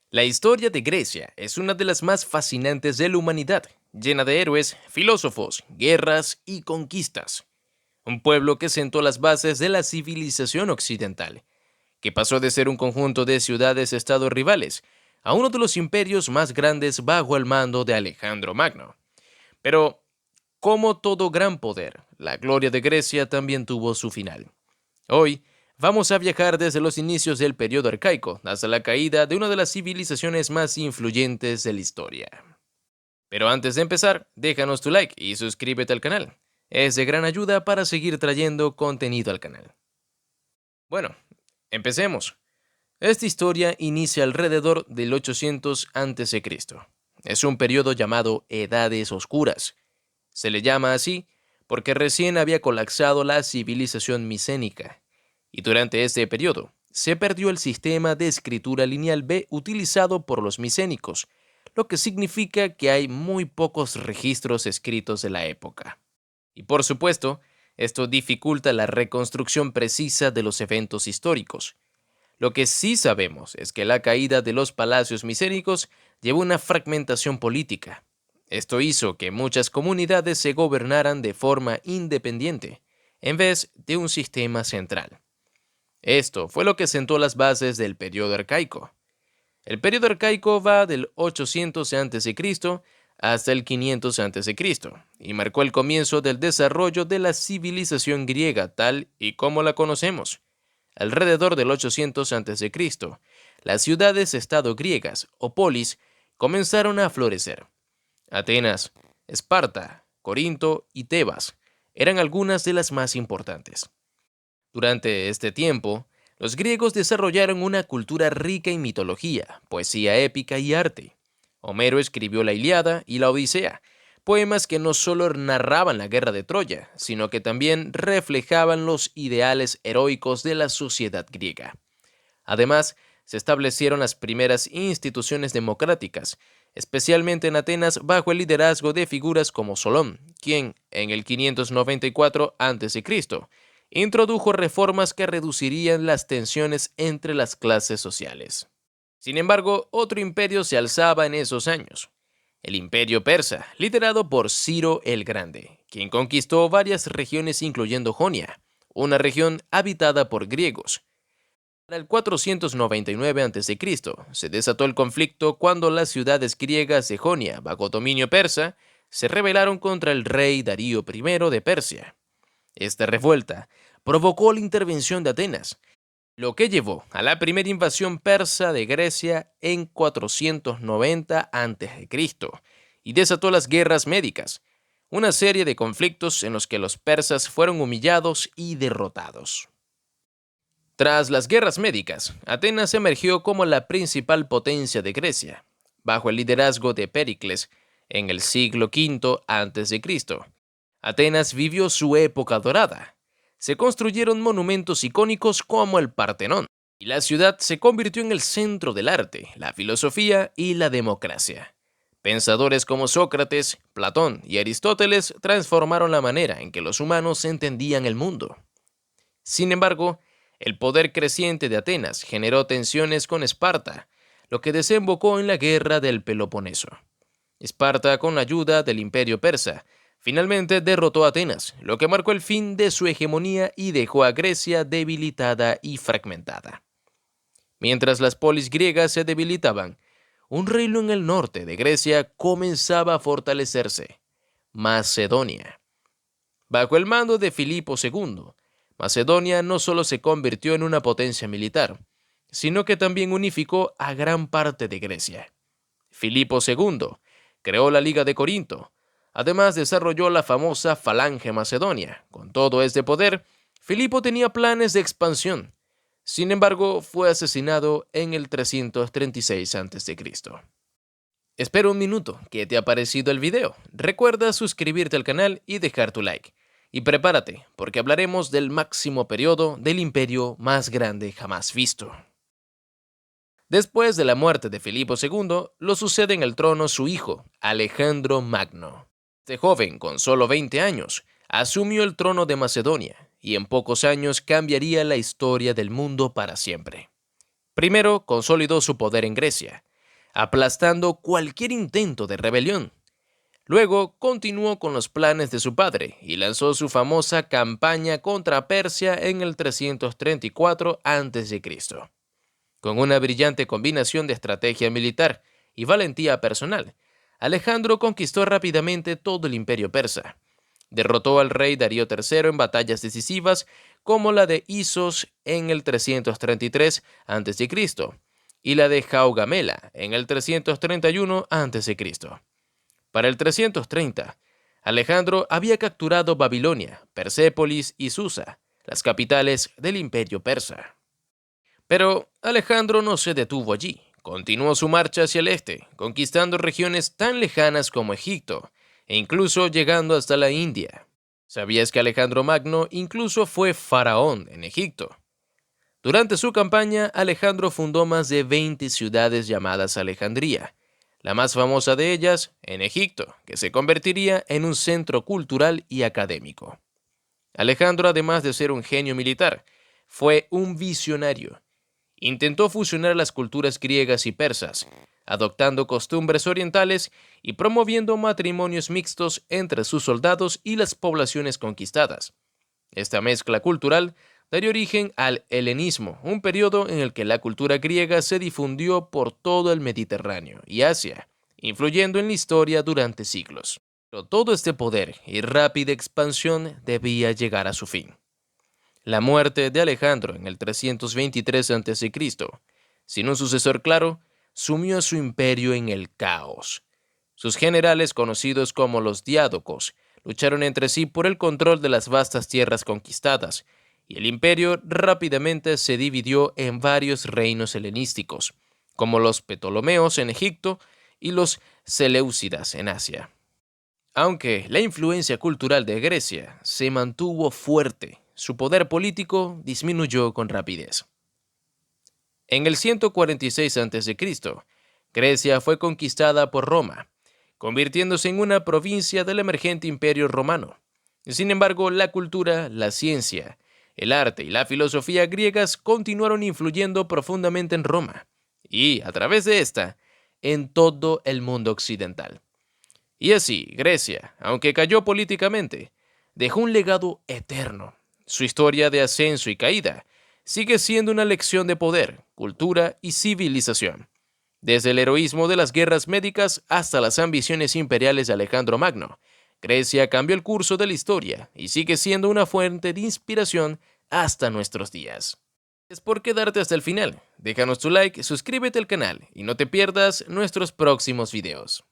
La historia de Grecia es una de las más fascinantes de la humanidad, llena de héroes, filósofos, guerras y conquistas. Un pueblo que sentó las bases de la civilización occidental, que pasó de ser un conjunto de ciudades-estado rivales a uno de los imperios más grandes bajo el mando de Alejandro Magno. Pero, como todo gran poder, la gloria de Grecia también tuvo su final. Hoy vamos a viajar desde los inicios del periodo arcaico hasta la caída de una de las civilizaciones más influyentes de la historia. Pero antes de empezar, déjanos tu like y suscríbete al canal. Es de gran ayuda para seguir trayendo contenido al canal. Bueno, empecemos. Esta historia inicia alrededor del 800 a.C. Es un periodo llamado Edades Oscuras. Se le llama así porque recién había colapsado la civilización micénica, y durante este periodo se perdió el sistema de escritura lineal B utilizado por los micénicos, lo que significa que hay muy pocos registros escritos de la época. Y por supuesto, esto dificulta la reconstrucción precisa de los eventos históricos. Lo que sí sabemos es que la caída de los palacios micénicos llevó a una fragmentación política. Esto hizo que muchas comunidades se gobernaran de forma independiente, en vez de un sistema central. Esto fue lo que sentó las bases del periodo arcaico. El periodo arcaico va del 800 a.C. hasta el 500 a.C. y marcó el comienzo del desarrollo de la civilización griega tal y como la conocemos. Alrededor del 800 a.C., las ciudades-estado griegas o polis comenzaron a florecer. Atenas, Esparta, Corinto y Tebas eran algunas de las más importantes. Durante este tiempo, los griegos desarrollaron una cultura rica en mitología, poesía épica y arte. Homero escribió la Ilíada y la Odisea, poemas que no solo narraban la guerra de Troya, sino que también reflejaban los ideales heroicos de la sociedad griega. Además, se establecieron las primeras instituciones democráticas, especialmente en Atenas bajo el liderazgo de figuras como Solón, quien, en el 594 a.C., introdujo reformas que reducirían las tensiones entre las clases sociales. Sin embargo, otro imperio se alzaba en esos años: el Imperio Persa, liderado por Ciro el Grande, quien conquistó varias regiones incluyendo Jonia, una región habitada por griegos. Para el 499 a.C. se desató el conflicto cuando las ciudades griegas de Jonia, bajo dominio persa, se rebelaron contra el rey Darío I de Persia. Esta revuelta provocó la intervención de Atenas, lo que llevó a la primera invasión persa de Grecia en 490 a.C. y desató las guerras médicas, una serie de conflictos en los que los persas fueron humillados y derrotados. Tras las guerras médicas, Atenas emergió como la principal potencia de Grecia, bajo el liderazgo de Péricles en el siglo V a.C. Atenas vivió su época dorada. Se construyeron monumentos icónicos como el Partenón, y la ciudad se convirtió en el centro del arte, la filosofía y la democracia. Pensadores como Sócrates, Platón y Aristóteles transformaron la manera en que los humanos entendían el mundo. Sin embargo, el poder creciente de Atenas generó tensiones con Esparta, lo que desembocó en la Guerra del Peloponeso. Esparta, con la ayuda del Imperio Persa, finalmente derrotó a Atenas, lo que marcó el fin de su hegemonía y dejó a Grecia debilitada y fragmentada. Mientras las polis griegas se debilitaban, un reino en el norte de Grecia comenzaba a fortalecerse: Macedonia. Bajo el mando de Filipo II, Macedonia no solo se convirtió en una potencia militar, sino que también unificó a gran parte de Grecia. Filipo II creó la Liga de Corinto. Además, desarrolló la famosa Falange Macedonia. Con todo este poder, Filipo tenía planes de expansión. Sin embargo, fue asesinado en el 336 a.C. Espera un minuto, ¿qué te ha parecido el video? Recuerda suscribirte al canal y dejar tu like. Y prepárate, porque hablaremos del máximo periodo del imperio más grande jamás visto. Después de la muerte de Filipo II, lo sucede en el trono su hijo, Alejandro Magno. Este joven, con solo 20 años, asumió el trono de Macedonia y en pocos años cambiaría la historia del mundo para siempre. Primero, consolidó su poder en Grecia. aplastando cualquier intento de rebelión. Luego continuó con los planes de su padre y lanzó su famosa campaña contra Persia en el 334 a.C. Con una brillante combinación de estrategia militar y valentía personal, Alejandro conquistó rápidamente todo el imperio persa. Derrotó al rey Darío III en batallas decisivas como la de Isos en el 333 a.C. y la de Gaugamela en el 331 a.C. Para el 330, Alejandro había capturado Babilonia, Persépolis y Susa, las capitales del imperio persa. Pero Alejandro no se detuvo allí. Continuó su marcha hacia el este, conquistando regiones tan lejanas como Egipto, e incluso llegando hasta la India. ¿Sabías que Alejandro Magno incluso fue faraón en Egipto? Durante su campaña, Alejandro fundó más de 20 ciudades llamadas Alejandría, la más famosa de ellas en Egipto, que se convertiría en un centro cultural y académico. Alejandro, además de ser un genio militar, fue un visionario. Intentó fusionar las culturas griegas y persas, adoptando costumbres orientales y promoviendo matrimonios mixtos entre sus soldados y las poblaciones conquistadas. Esta mezcla cultural daría origen al helenismo, un periodo en el que la cultura griega se difundió por todo el Mediterráneo y Asia, influyendo en la historia durante siglos. Pero todo este poder y rápida expansión debía llegar a su fin. La muerte de Alejandro en el 323 a.C., sin un sucesor claro, sumió a su imperio en el caos. Sus generales, conocidos como los diádocos, lucharon entre sí por el control de las vastas tierras conquistadas, y el imperio rápidamente se dividió en varios reinos helenísticos, como los Ptolomeos en Egipto y los Seleucidas en Asia. Aunque la influencia cultural de Grecia se mantuvo fuerte, su poder político disminuyó con rapidez. En el 146 a.C., Grecia fue conquistada por Roma, convirtiéndose en una provincia del emergente imperio romano. Sin embargo, la cultura, la ciencia, el arte y la filosofía griegas continuaron influyendo profundamente en Roma, y, a través de esta, en todo el mundo occidental. Y así, Grecia, aunque cayó políticamente, dejó un legado eterno. Su historia de ascenso y caída sigue siendo una lección de poder, cultura y civilización. Desde el heroísmo de las guerras médicas hasta las ambiciones imperiales de Alejandro Magno, Grecia cambió el curso de la historia y sigue siendo una fuente de inspiración hasta nuestros días. Gracias por quedarte hasta el final. Déjanos tu like, suscríbete al canal y no te pierdas nuestros próximos videos.